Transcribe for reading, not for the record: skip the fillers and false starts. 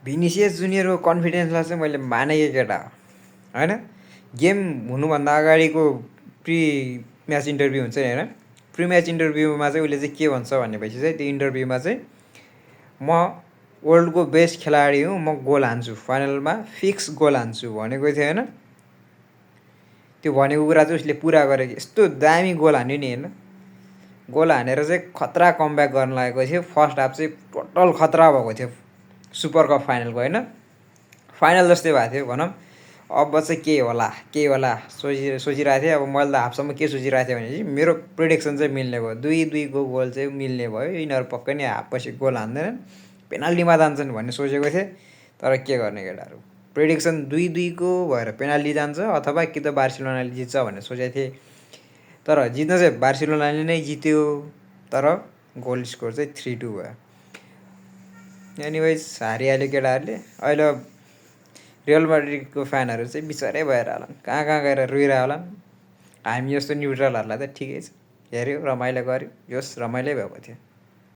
भिनिसियस जुनियरको कन्फिडेन्सलाई चाहिँ मैले मानेको केटा हो होइन। गेम हुनुभन्दा अगाडिको प्री म्याच इन्टरभ्यू हुन्छ नि होइन। प्री म्याच इन्टरभ्यूमा चाहिँ उसले चाहिँ के भन्छ भनेपछि चाहिँ त्यो इन्टरभ्यूमा चाहिँ म वर्ल्डको बेस्ट खेलाडी हुँ, म गोल हान्छु, फाइनलमा फिक्स गोल हान्छु भनेको थियो होइन। त्यो भनेको कुरा चाहिँ उसले पुरा गरेको, यस्तो दामी गोल हान्यो नि होइन। गोल हानेर चाहिँ खतरा कमब्याक गर्न लागेको थियो। फर्स्ट हाफ चाहिँ टोटल खतरा भएको थियो सुपर कप फाइनलको होइन। फाइनल जस्तै भएको थियो भनौँ। अब चाहिँ के होला सोचिरहेको थिएँ। अब मैले त हाफसम्म के सोचिरहेको थिएँ भनेपछि मेरो प्रिडिक्सन चाहिँ मिल्ने भयो, 2-2को गोल चाहिँ मिल्ने भयो, यिनीहरू पक्कै नै हाफपछि गोल हान्दैनन्, पेनाल्टीमा जान्छन् भन्ने सोचेको थिएँ। तर के गर्ने केटाहरू, प्रिडिक्सन 2-2को भएर पेनाल्टी जान्छ अथवा कि त बार्सिलोनाले जित्छ भनेर सोचेको थिएँ। तर जित्न चाहिँ बार्सिलोनाले नै जित्यो, तर गोल स्कोर चाहिँ 3-2 भयो। एनिवेज हारिहाल्यो केटाहरूले। अहिले रियल माड्रिडको फ्यानहरू चाहिँ बिचरै भएर होलान्, कहाँ गएर रोइरह होलान्। हामी जस्तो न्युट्रलहरूलाई त ठिकै छ, हेऱ्यो रमाइलो गऱ्यो, जोस् रमाइलै भएको थियो।